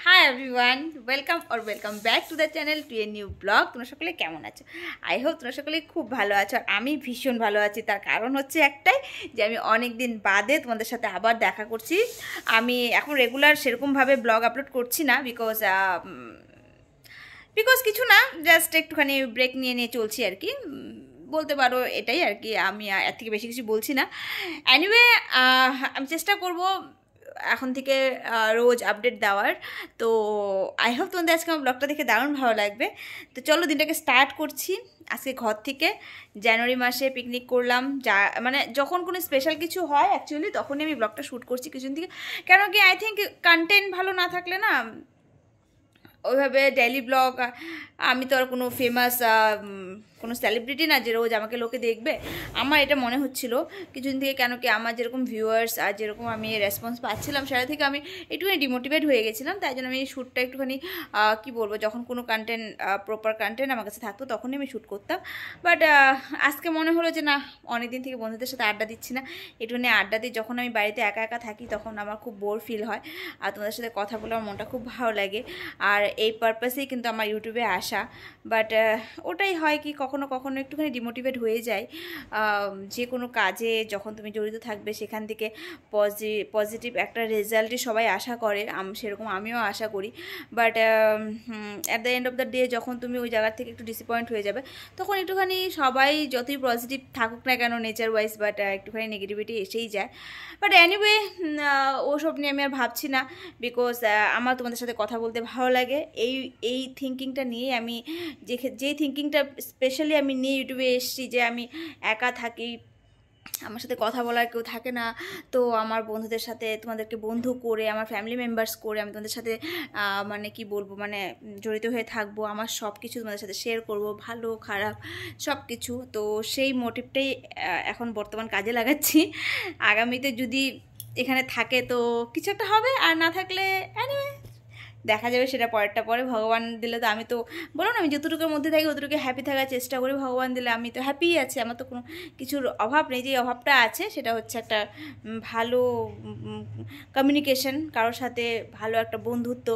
Hi everyone, welcome back to the channel to a new blog. তোমরা সকলে কেমন আছো? আই হোপ তোমরা সকলে খুব ভালো আছো। আর আমি ভীষণ ভালো আছি। তার কারণ হচ্ছে একটাই, যে আমি অনেক দিন বাদে তোমাদের সাথে আবার দেখা করছি। আমি এখন রেগুলার সেরকমভাবে ব্লগ আপলোড করছি না, বিকজ কিছু না, জাস্ট একটুখানি ব্রেক নিয়ে নিয়ে চলছি আর কি, বলতে পারো এটাই আর কি। আমি এর থেকে বেশি কিছু বলছি না। এনিওয়ে, আমি চেষ্টা করব এখন থেকে রোজ আপডেট দেওয়ার। তো আই হোপ তোমাদের আজকে আমার ব্লগটা দেখে দারুণ ভালো লাগবে। তো চলো দিনটাকে স্টার্ট করছি। আজকে ঘর থেকে জানুয়ারি মাসে পিকনিক করলাম, যা মানে যখন কোনো স্পেশাল কিছু হয় অ্যাকচুয়ালি তখনই আমি ব্লগটা শ্যুট করছি কিছুদিন থেকে। কেন কি আই থিঙ্ক কন্টেন্ট ভালো না থাকলে না ওইভাবে ডেইলি ব্লগ, আমি তো আর কোনো ফেমাস কোনো সেলিব্রিটি না যে রোজ আমাকে লোকে দেখবে। আমার এটা মনে হচ্ছিল কিছুদিন থেকে, কেন কি আমার যেরকম ভিউয়ার্স আর যেরকম আমি রেসপন্স পাচ্ছিলাম সেটা থেকে আমি একটুখানি ডিমোটিভেট হয়ে গেছিলাম। তাই জন্য আমি শ্যুটটা একটুখানি কি বলবো, যখন কোনো কন্টেন্ট প্রপার কন্টেন্ট আমার কাছে থাকতো তখনই আমি শ্যুট করতাম। বাট আজকে মনে হলো যে না, অনেকদিন থেকে বন্ধুদের সাথে আড্ডা দিচ্ছি না, একটুখানি আড্ডা দিই। যখন আমি বাড়িতে একা একা থাকি তখন আমার খুব বোর ফিল হয়, আর তোমাদের সাথে কথা বলে আমার মনটা খুব ভালো লাগে। আর এই পারপাসেই কিন্তু আমার ইউটিউবে আসা। বাট ওটাই হয় কি, কখনো কখনো একটুখানি ডিমোটিভেট হয়ে যায়। যে কোনো কাজে যখন তুমি জড়িত থাকবে সেখান থেকে পজিটিভ একটা রেজাল্টই সবাই আশা করে, সেরকম আমিও আশা করি। But at the end of the day যখন তুমি ওই জায়গা থেকে একটু ডিসঅ্যাপয়েন্ট হয়ে যাবে, তখন একটুখানি সবাই যতই পজিটিভ থাকুক না কেন নেচার ওয়াইজ, বাট একটুখানি নেগেটিভিটি এসেই যায়। বাট এনিওয়ে, ওসব নিয়ে আমি আর ভাবছি না, বিকজ আমার তোমাদের সাথে কথা বলতে ভালো লাগে। এই থিঙ্কিংটা নিয়ে আমি যেই থিঙ্কিংটা স্পেশালি আমি নিয়ে ইউটিউবে এসেছি, যে আমি একা থাকি, আমার সাথে কথা বলার কেউ থাকে না। তো আমার বন্ধুদের সাথে, তোমাদেরকে বন্ধু করে, আমার ফ্যামিলি মেম্বার্স করে আমি তোমাদের সাথে মানে কি বলবো, মানে জড়িত হয়ে থাকবো। আমার সব কিছু তোমাদের সাথে শেয়ার করব, ভালো খারাপ সব কিছু। তো সেই মোটিভটাই এখন বর্তমান কাজে লাগাচ্ছি। আগামীতে যদি এখানে থাকে তো কিছু একটা হবে, আর না থাকলে এনিওয়ে দেখা যাবে, সেটা পরেরটা পরে। ভগবান দিলে তো, আমি তো বলো না, আমি যতটুকুর মধ্যে থাকি অতটুকু হ্যাপি থাকার চেষ্টা করি। ভগবান দিলে আমি তো হ্যাপিই আছি, আমার তো কোনো কিছুর অভাব নেই। যে অভাবটা আছে সেটা হচ্ছে একটা ভালো কমিউনিকেশন, কারোর সাথে ভালো একটা বন্ধুত্ব,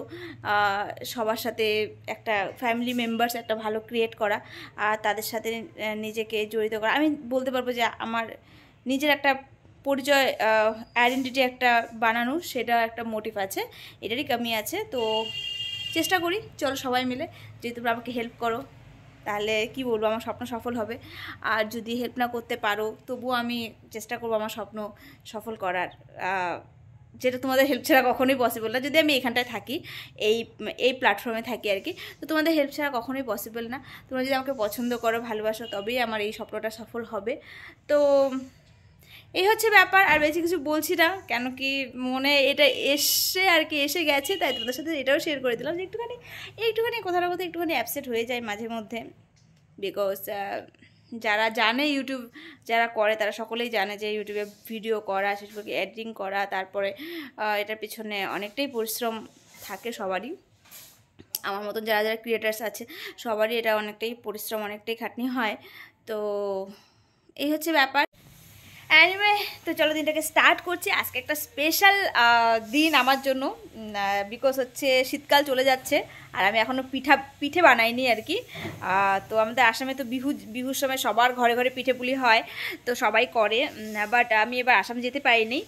সবার সাথে একটা ফ্যামিলি মেম্বার্স একটা ভালো ক্রিয়েট করা, আর তাদের সাথে নিজেকে জড়িত করা। আমি বলতে পারবো যে আমার নিজের একটা পরিচয়, আইডেন্টিটি একটা বানানো, সেটা একটা মোটিভ আছে, এটারই কমি আছে। তো চেষ্টা করি, চলো সবাই মিলে, যদি তোমরা আমাকে হেল্প করো তাহলে কি বলবো, আমার স্বপ্ন সফল হবে। আর যদি হেল্প না করতে পারো তবুও আমি চেষ্টা করবো আমার স্বপ্ন সফল করার, যেটা তোমাদের হেল্প ছাড়া কখনোই পসিবল না। যদি আমি এখানটায় থাকি, এই প্ল্যাটফর্মে থাকি আর কি, তো তোমাদের হেল্প ছাড়া কখনোই পসিবল না। তোমরা যদি আমাকে পছন্দ করো, ভালোবাসো, তবেই আমার এই স্বপ্নটা সফল হবে। তো এই হচ্ছে ব্যাপার, আর বেশি কিছু বলছি না, কেন কি মনে এটা এসে আর কি এসে গেছে, তাই তোমাদের সাথে এটাও শেয়ার করে দিলাম যে একটুখানি কোথাও না কোথাও একটুখানি অ্যাপসেট হয়ে যায় মাঝে মধ্যে। বিকজ যারা জানে ইউটিউব যারা করে তারা সকলেই জানে যে ইউটিউবে ভিডিও করা, সেটাকে এডিটিং করা, তারপরে এটার পিছনে অনেকটাই পরিশ্রম থাকে সবারই। আমার মতন যারা যারা ক্রিয়েটার্স আছে সবারই এটা অনেকটাই পরিশ্রম, অনেকটাই খাটনি হয়। তো এই হচ্ছে ব্যাপার। অ্যানিওয়ে, তো চলো দিনটাকে স্টার্ট করছি। আজকে একটা স্পেশাল দিন আমার জন্য, বিকজ হচ্ছে শীতকাল চলে যাচ্ছে, আর আমি এখনও পিঠে বানাইনি আর কি। তো আমাদের আসামে তো বিহুর সময় সবার ঘরে ঘরে পিঠে পুলি হয়, তো সবাই করে। বাট আমি এবার আসাম যেতে পারিনি,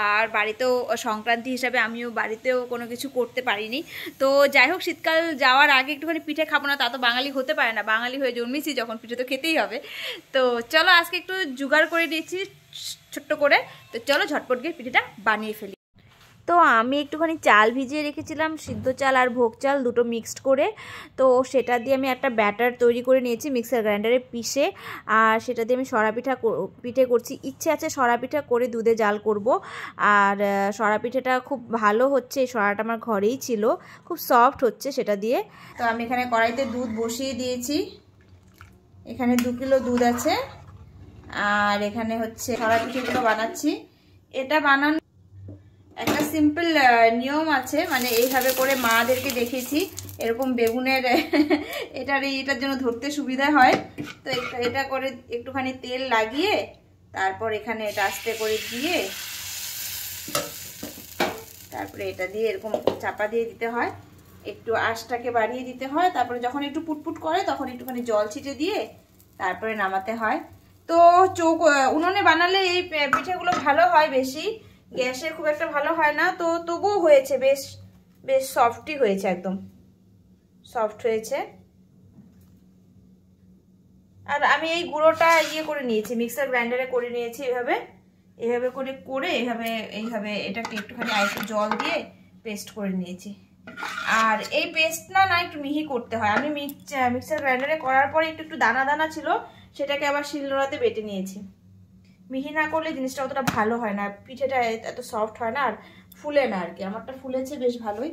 আর বাড়িতেও সংক্রান্তি হিসাবে আমিও বাড়িতেও কোনো কিছু করতে পারিনি। তো যাই হোক, শীতকাল যাওয়ার আগে একটুখানি পিঠে খাবো না তা তো বাঙালি হতে পারে না। বাঙালি হয়ে জন্মেছি যখন, পিঠে তো খেতেই হবে। তো চলো আজকে একটু জোগাড় করে নিয়েছি ছোট্ট করে, তো চলো ঝটপট গিয়ে পিঠেটা বানিয়ে ফেলি। তো আমি একটুখানি চাল ভিজিয়ে রেখেছিলাম, সিদ্ধ চাল আর ভোগ চাল দুটো মিক্সড করে। তো সেটা দিয়ে আমি একটা ব্যাটার তৈরি করে নিয়েছি মিক্সার গ্রাইন্ডারে পিষে, আর সেটা দিয়ে আমি পিঠে করছি। ইচ্ছে আছে সরা পিঠা করে দুধে জাল করব, আর সরা পিঠেটা খুব ভালো হচ্ছে, এই সরাটা আমার ঘরেই ছিল, খুব সফট হচ্ছে সেটা দিয়ে। তো আমি এখানে কড়াইতে দুধ বসিয়ে দিয়েছি, এখানে 2 কিলো দুধ আছে, আর এখানে হচ্ছে সরা পিঠেগুলো বানাচ্ছি। এটা বানানো একটা সিম্পল নিয়ম আছে, মানে এইভাবে করে মাদেরকে দেখেছি, এরকম বেগুনের এটার জন্য ধরতে সুবিধা হয়। তো এটা করে একটুখানি তেল লাগিয়ে তারপর এখানে এটা আস্তে করে দিয়ে তারপরে এটা দিয়ে এরকম চাপা দিয়ে দিতে হয়, একটু আঁচটাকে বাড়িয়ে দিতে হয়, তারপরে যখন একটু পুটপুট করে তখন একটুখানি জল ছিটে দিয়ে তারপরে নামাতে হয়। তো উনুনে বানালে এই পিঠেগুলো ভালো হয় বেশি, গ্যাসে খুব একটা ভালো হয় না। তো তবুও হয়েছে, বেশ বেশ সফটই হয়েছে, একদম সফট হয়েছে। আর আমি এই গুঁড়োটা করে নিয়েছি, মিক্সার গ্রাইন্ডারে করে নিয়েছি, এভাবে করে এইভাবে এটাকে একটুখানি আরেকটু জল দিয়ে পেস্ট করে নিয়েছি। আর এই পেস্টটা না একটু মিহি করতে হয়। আমি মিক্সার গ্রাইন্ডারে করার পরে একটু দানা দানা ছিল, সেটাকে আবার শিলনোড়াতে বেটে নিয়েছি। মিহি না করলে জিনিসটা অতটা ভালো হয় না, পিঠেটা এত সফট হয় না আর ফুলে না আর কি। আমারটা ফুলেছে বেশ ভালোই।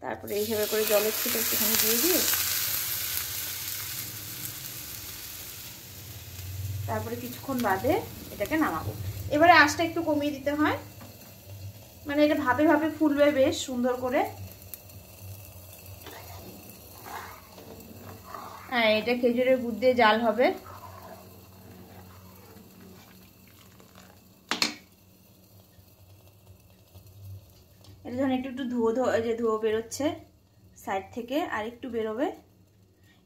তারপরে এইভাবে করে জলের ছিটে একটুখানি দিয়ে তারপরে কিছুক্ষণ বাদে এটাকে নামাবো। এবারে আঁচটা একটু কমিয়ে দিতে হয়, মানে এটা ভাপে ভাপে ফুলবে বেশ সুন্দর করে। হ্যাঁ, এটা খেজুরের গুড় দিয়ে জাল হবে। এটা যখন একটু ধুয়ো বেরোচ্ছে সাইড থেকে, আর একটু বেরোবে।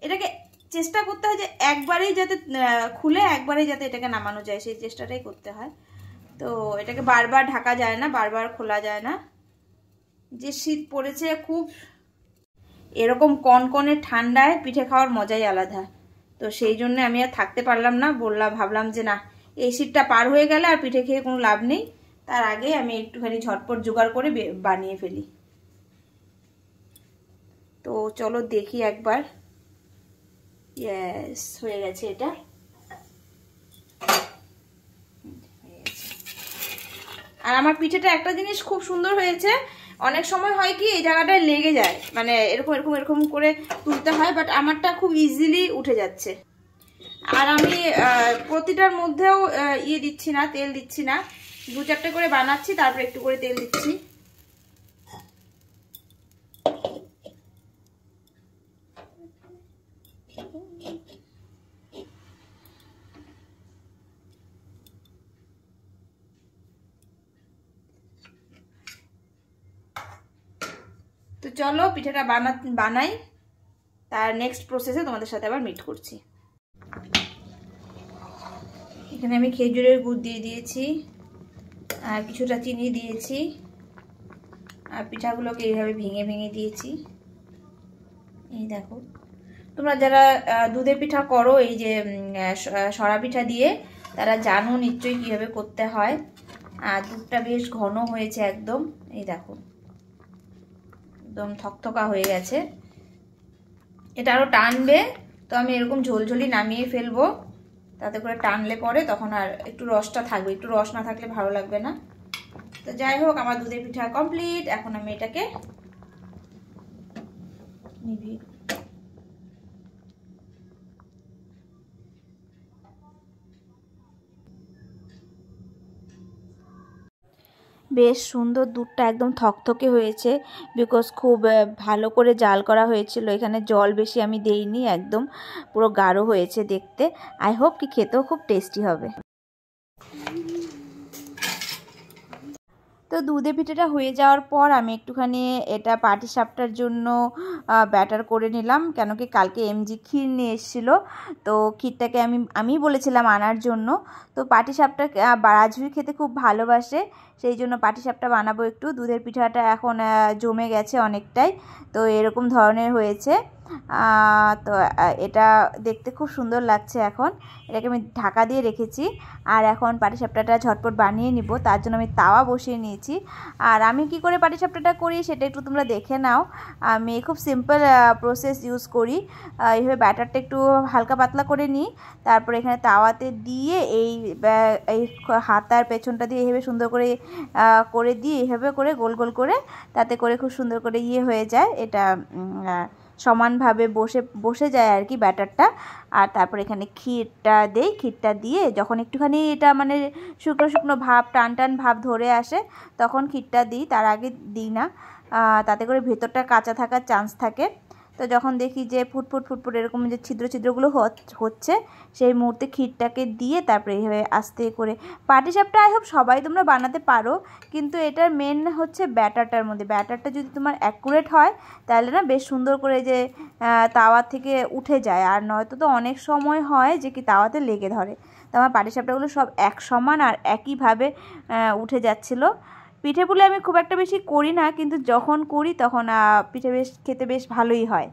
এটাকে চেষ্টা করতে হয় যে একবারেই যাতে খুলে একবারেই যাতে এটাকে নামানো যায়, সেই চেষ্টাটাই করতে হয়। তো এটাকে বারবার ঢাকা যায় না, বারবার খোলা যায় না। যে শীত পড়েছে খুব, এরকম কনকনে ঠান্ডায় পিঠে খাওয়ার মজাই আলাদা। তো সেই জন্য আমি আর থাকতে পারলাম না, ভাবলাম যে না, এই শীতটা পার হয়ে গেলে আর পিঠে খেয়ে কোনো লাভ নেই, তার আগে আমি একটুখানি ঝটপট জোগাড় করে বানিয়ে ফেলি। তো চলো দেখি একবার। ইয়েস, হয়ে গেছে এটা। আর আমার পিঠেটা একটা জিনিস খুব সুন্দর হয়েছে, অনেক সময় হয় কি এই জায়গাটায় লেগে যায়, মানে এরকম এরকম এরকম করে তুলতে হয়, বাট আমারটা খুব ইজিলি উঠে যাচ্ছে। আর আমি প্রতিটার মধ্যেও দিচ্ছি না, তেল দিচ্ছি না, 2-4টে করে বানাচ্ছি, তারপর একটু করে তেল দিচ্ছি। তো চলো পিঠাটা বানাই, তার নেক্সট প্রসেসে তোমাদের সাথে আবার মিট করছি। এখানে আমি খেজুরের গুড় দিয়ে দিয়েছি, আর কিছুটা চিনি দিয়েছি, আর পিঠাগুলোকে এইভাবে ভেঙে ভেঙে দিয়েছি। এই দেখো, তোমরা যারা দুধের পিঠা করো, এই যে সরা পিঠা দিয়ে, তারা জানো নিশ্চয়ই কিভাবে করতে হয়। আর দুধটা বেশ ঘন হয়েছে একদম, এই দেখো একদম থকথকা হয়ে গেছে। এটা আরো টানবে, তো আমি এরকম ঝোলঝোলি নামিয়ে ফেলবো, তাতে করে টানলে পরে তখন আর একটু রসটা থাকবে, একটু রস না থাকলে ভালো লাগবে না। তো যাই হোক, আমার দুধের পিঠা কমপ্লিট। এখন আমি এটাকে নিভিয়ে বেশ সুন্দর, দুধটা একদম থকথকে হয়েছে, বিকজ খুব ভালো করে জাল করা হয়েছিল। এখানে জল বেশি আমি দেইনি, একদম পুরো গাঢ় হয়েছে দেখতে। আই হোপ কি খেতেও খুব টেস্টি হবে। তো দুধে পিঠাটা হয়ে যাওয়ার পর আমি একটুখানি এটা পাটিসাপটার জন্য ব্যাটার করে নিলাম, কেন কি কালকে এমজি ক্ষীর নিয়ে এসেছিলো, তো ক্ষীরটাকে আমি বলেছিলাম আনার জন্য। তো পাটিসাপটা রাজভীর খেতে খুব ভালোবাসে, সেই জন্য পাটিসাপটা বানাবো একটু। দুধের পিঠাটা এখন জমে গেছে অনেকটাই, তো এরকম ধরনের হয়েছে। তো এটা দেখতে খুব সুন্দর লাগছে। এখন এটাকে আমি ঢাকা দিয়ে রেখেছি, আর এখন পাটিসাপটাটা ঝটপট বানিয়ে নিব, তার জন্য আমি তাওয়া বসিয়ে নিয়েছি। আর আমি কি করে পাটিসাপটাটা করি সেটা একটু তোমরা দেখে নাও। আমি খুব সিম্পল প্রসেস ইউজ করি। এইভাবে ব্যাটারটা একটু হালকা পাতলা করে নিই, তারপরে এখানে তাওয়াতে দিয়ে এই হাতার পেছনটা দিয়ে এইভাবে সুন্দর করে দিয়ে এইভাবে করে গোল গোল করে, তাতে করে খুব সুন্দর করে হয়ে যায়, এটা সমানভাবে বসে যায় আর কি ব্যাটারটা। আর তারপর এখানে ক্ষীরটা দেই, ক্ষীরটা দিয়ে যখন একটুখানি এটা মানে শুকনো শুকনো ভাব, টান টান ভাব ধরে আসে, তখন ক্ষীরটা দিই, তার আগে দিই না, তাতে করে ভেতরটা কাঁচা থাকার চান্স থাকে। তো যখন দেখি যে ফুটফুট ফুটফুট এরকম যে ছিদ্রগুলো হচ্ছে, সেই মুহূর্তে ক্ষীরটাকে দিয়ে তারপরে এইভাবে আস্তে করে পাটিসাপটা আই হোপ সবাই তোমরা বানাতে পারো, কিন্তু এটার মেন হচ্ছে ব্যাটারটার মধ্যে। ব্যাটারটা যদি তোমার অ্যাকুরেট হয় তাহলে না বেশ সুন্দর করে যে তাওয়া থেকে উঠে যায়, আর নয়তো তো অনেক সময় হয় যে কি তাওয়াতে লেগে ধরে। তো আমার পাটিসাপটাগুলো সব এক সমান আর একইভাবে উঠে যাচ্ছিলো। পিঠে পুলি আমি খুব একটা বেশি করি না, কিন্তু যখন করি তখন পিঠে বেশ খেতে বেশ ভালোই হয়।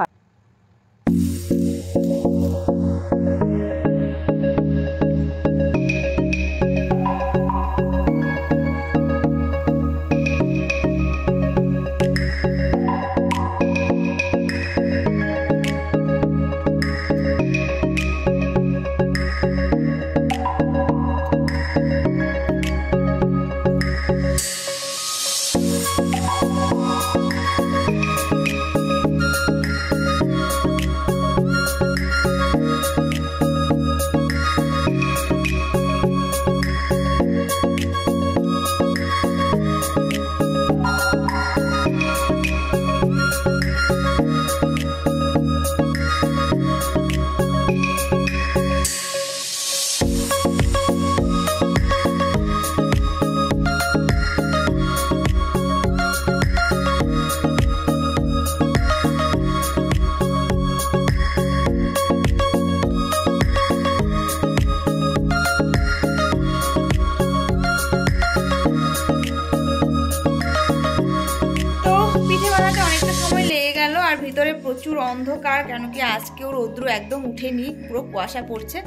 আর ভিতরে প্রচুর অন্ধকার, কেন কি আজকেও রৌদ্র একদম উঠেনি, পুরো কুয়াশা পড়ছে।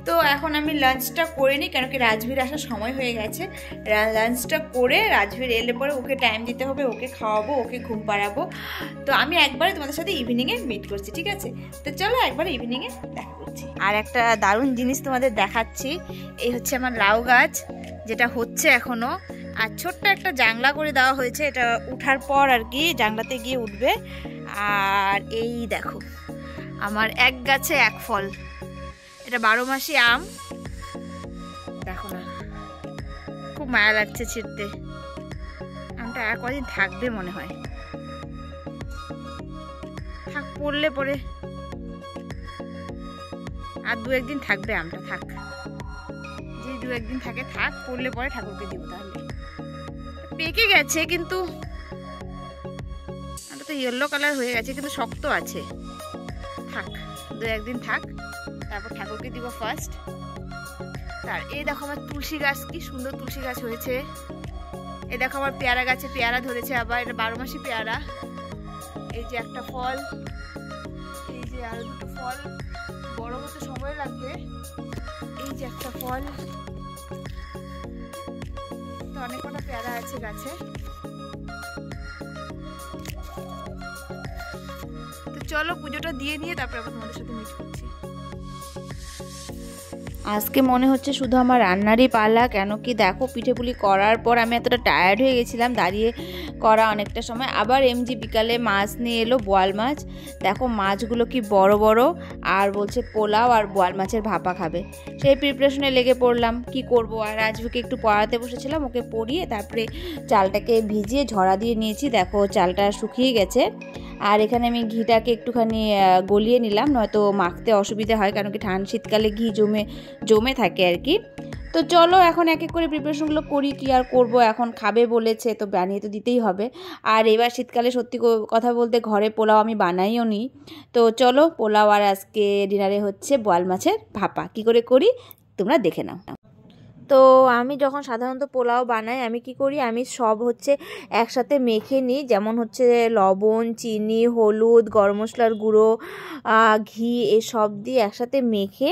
তো এখন আমি লাঞ্চটা করে নিই, কেন কি রাজভীর আসার সময় হয়ে গেছে। লাঞ্চটা করে রাজভীর এলে পরে ওকে টাইম দিতে হবে, ওকে খাওয়াবো, ওকে ঘুম পাড়াবো। তো আমি একবারে তোমাদের সাথে ইভিনিংয়ে মিট করছি, ঠিক আছে? তো চলো একবার ইভিনিংয়ে দেখা করছি। আর একটা দারুণ জিনিস তোমাদের দেখাচ্ছি, এই হচ্ছে আমার লাউ গাছ, যেটা হচ্ছে এখনও। আর ছোট্ট একটা জাংলা করে দেওয়া হয়েছে, এটা উঠার পর আর কি জাংলাতে গিয়ে উঠবে। আর এই দেখো আমার এক গাছে এক ফল, এটা 12 মাসি আম। দেখো না, খুব মায়া লাগছে ছিঁড়তে। আমটা আর কদিন থাকবে মনে হয়, থাক পড়লে পরে আর 2-1 দিন থাকবে আমটা, থাক যে 2-1 দিন থাকে থাক, পড়লে পরে ঠাকুরকে দিব। তাহলে পেকে গেছে, কিন্তু এটা তো ইয়েলো কালার হয়ে গেছে, কিন্তু শক্ত আছে, থাক 2-1 দিন থাক, তারপর ঠাকুরকে দিব ফার্স্ট। তার এই দেখো আমার তুলসী গাছ, কি সুন্দর তুলসী গাছ হয়েছে। এই দেখো আমার পেয়ারা গাছে পেয়ারা ধরেছে, আবার এটা 12 মাসি পেয়ারা। এই যে একটা ফল, এই যে আরো 2টো ফল, বড় হতে সময় লাগবে। এই যে একটা ফল, তো অনেক কটা পেয়ারা আছে গাছে। তো চলো পুজোটা দিয়ে নিয়ে তারপরে আবার তোমাদের সাথে মিট করছি। আজকে মনে হচ্ছে শুধু আমার রান্নারই পালা, কেন কি দেখো পিঠেপুলি করার পর আমি এতটা টায়ার্ড হয়ে গেছিলাম দাঁড়িয়ে করা অনেকটা সময়। আবার এমজি বিকালে মাছ নিয়ে এলো, বোয়াল মাছ। দেখো মাছগুলো কি বড় বড়, আর বলছে পোলাও আর বোয়াল মাছের ভাপা খাবে। সেই প্রিপারেশনে লেগে পড়লাম, কি করব। আর রাজভীকে একটু পড়াতে বসেছিলাম, ওকে পড়িয়ে তারপরে চালটাকে ভিজিয়ে ঝরা দিয়ে নিয়েছি। দেখো চালটা শুকিয়ে গেছে। আর এখানে আমি ঘিটাকে একটুখানি গলিয়ে নিলাম, নয়তো মাখতে অসুবিধা হয়, কারণ কি শীতকালে ঘি জমে থাকে আর কি। তো চলো এখন এক এক করে প্রিপারেশনগুলো করি, কি আর করব, এখন খাবে বলেছে তো বানিয়ে তো দিতেই হবে। আর এবার শীতকালে সত্যি কথা বলতে ঘরে পোলাও আমি বানাইও নি। তো চলো পোলাও, আর আজকে ডিনারে হচ্ছে বোয়াল মাছের ভাপা। কি করে করি তোমরা দেখে নাও। তো আমি যখন সাধারণত পোলাও বানাই আমি কি করি, আমি সব হচ্ছে একসাথে মেখে নিই, যেমন হচ্ছে লবণ, চিনি, হলুদ, গরম মশলার গুঁড়ো, ঘি, এসব দিয়ে একসাথে মেখে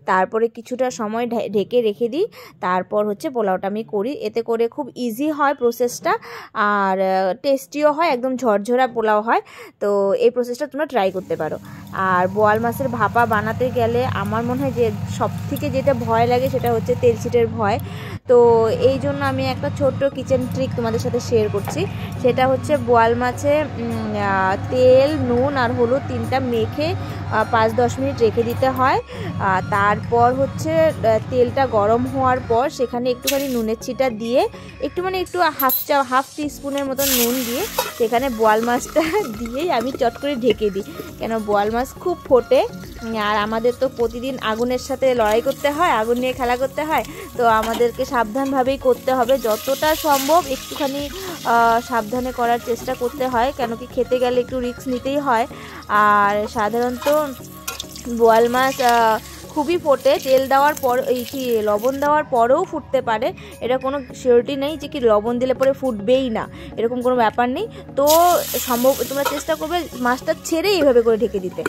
তারপরে কিছুটা সময় ঢেকে রেখে দিই। তারপর হচ্ছে পোলাওটা আমি করি, এতে করে খুব ইজি হয় প্রসেসটা, আর টেস্টিও হয়, একদম ঝরঝরা পোলাও হয়। তো এই প্রসেসটা তোমরা ট্রাই করতে পারো। আর বোয়াল মাছের ভাপা বানাতে গেলে আমার মনে হয় যে সব থেকে যেটা ভয় লাগে সেটা হচ্ছে তেল ছিটের ভয়। তো এই জন্য আমি একটা ছোট্ট কিচেন ট্রিক তোমাদের সাথে শেয়ার করছি। সেটা হচ্ছে বোয়াল মাছে তেল, নুন আর হলুদ 3টা মেখে 5-10 মিনিট রেখে দিতে হয়। তারপর হচ্ছে তেলটা গরম হওয়ার পর সেখানে একটুখানি নুনের ছিটা দিয়ে একটু হাফ টিস্পুনের মতো নুন দিয়ে সেখানে বোয়াল মাছটা দিয়েই আমি চট করে ঢেকে দিই, কেন বোয়াল মাছ খুব ফোটে। আর আমাদের তো প্রতিদিন আগুনের সাথে লড়াই করতে হয়, আগুন নিয়ে খেলা করতে হয়, তো আমাদেরকে সাবধানভাবেই করতে হবে। যতটা সম্ভব একটুখানি সাবধানে করার চেষ্টা করতে হয়, কেন কি খেতে গেলে একটু রিস্ক নিতেই হয়। আর সাধারণত বোয়াল মাছ খুবই ফোটে, তেল দেওয়ার পর লবণ দেওয়ার পরেও ফুটতে পারে, এটা কোনো সিওরিটি নেই যে কি লবণ দিলে পরে ফুটবেই না, এরকম কোনো ব্যাপার নেই। তো সম্ভব তোমরা চেষ্টা করবে মাছটা ছেড়ে এইভাবে করে ঢেকে দিতে।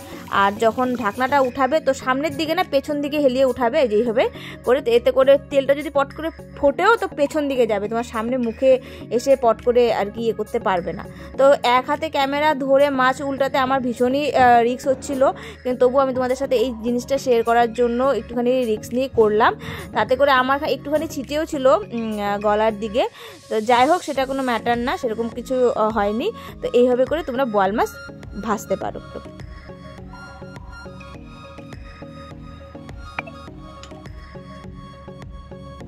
আর যখন ঢাকনাটা উঠাবে তো সামনের দিকে না পেছন দিকে হেলিয়ে উঠাবে, যেইভাবে করে, এতে করে তেলটা যদি পট করে ফোটেও তো পেছন দিকে যাবে, তোমার সামনে মুখে এসে পট করে আর কি ইয়ে করতে পারবে না। তো এক হাতে ক্যামেরা ধরে মাছ উল্টাতে আমার ভীষণই রিস্ক হচ্ছিলো, কিন্তু তবু আমি তোমাদের সাথে এই জিনিসটা শেয়ার করার জন্য একটুখানি রিস্ক নিয়ে করলাম। তাতে করে আমার একটুখানি ছিটেও ছিল গলার দিকে, তো যাই হোক সেটা কোনো ম্যাটার না, সেরকম কিছু হয়নি। তো এইভাবে করে তোমরা বোয়াল মাছ ভাজতে পারো।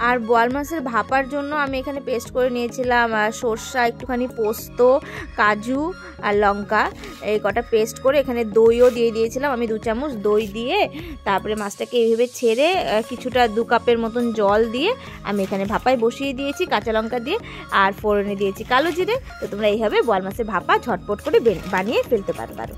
আর বোয়াল মাছের ভাপার জন্য আমি এখানে পেস্ট করে নিয়েছিলাম সর্ষা, একটুখানি পোস্ত, কাজু আর লঙ্কা, এই কটা পেস্ট করে এখানে দইও দিয়ে দিয়েছিলাম আমি 2 চামচ দই দিয়ে। তারপরে মাছটাকে এইভাবে ছেড়ে কিছুটা 2 কাপের মতন জল দিয়ে আমি এখানে ভাপায় বসিয়ে দিয়েছি কাঁচা লঙ্কা দিয়ে, আর ফোড়নে দিয়েছি কালো জিরে। তো তোমরা এইভাবে বোয়াল মাছের ভাপা ঝটপট করে বানিয়ে ফেলতে পারো।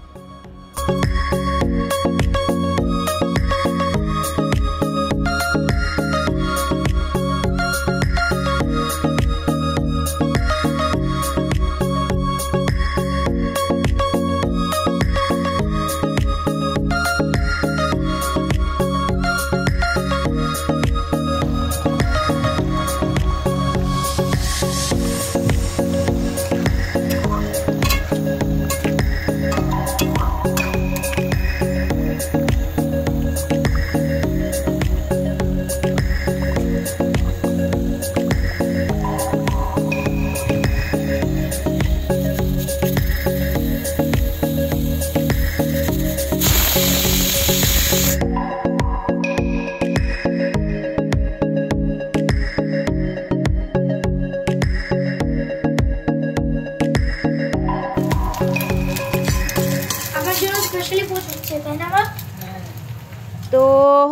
তো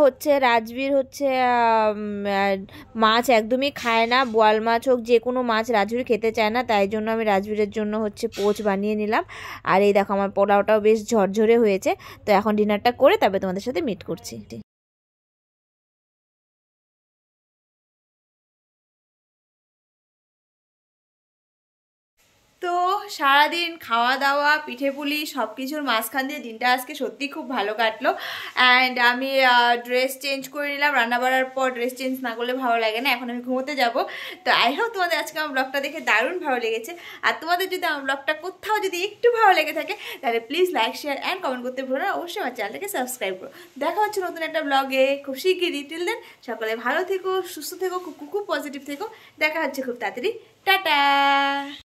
হচ্ছে রাজবীর হচ্ছে মাছ একদমই খায় না, বোয়াল মাছ হোক যে কোনো মাছ রাজবীর খেতে চায় না, তাই জন্য আমি রাজবীরের জন্য হচ্ছে পোচ বানিয়ে নিলাম। আর এই দেখো আমার পোলাওটাও বেশ ঝরঝরে হয়েছে। তো এখন ডিনারটা করে তবে তোমাদের সাথে মিট করছি। তো সারাদিন খাওয়া দাওয়া পিঠেপুলি সব কিছুর মাঝখান দিয়ে দিনটা আজকে সত্যি খুব ভালো কাটলো। অ্যান্ড আমি ড্রেস চেঞ্জ করে নিলাম, রান্না বাড়ার পর ড্রেস চেঞ্জ না করলে ভালো লাগে না, এখন আমি ঘুমোতে যাব। তো আই হোপ তোমাদের আজকে আমার ব্লগটা দেখে দারুণ ভালো লেগেছে। আর তোমাদের যদি আমার ব্লগটা কোথাও যদি একটু ভালো লেগে থাকে তাহলে please like, share and comment করতে ভুলো না। অবশ্যই আমার চ্যানেলটাকে সাবস্ক্রাইব করো। দেখা হচ্ছে নতুন একটা ব্লগে খুব শিগগিরই। টিল দেন সকলে ভালো থেকো, সুস্থ থেকো, খুব পজিটিভ থেকো। দেখা হচ্ছে খুব তাড়াতাড়ি। টাটা।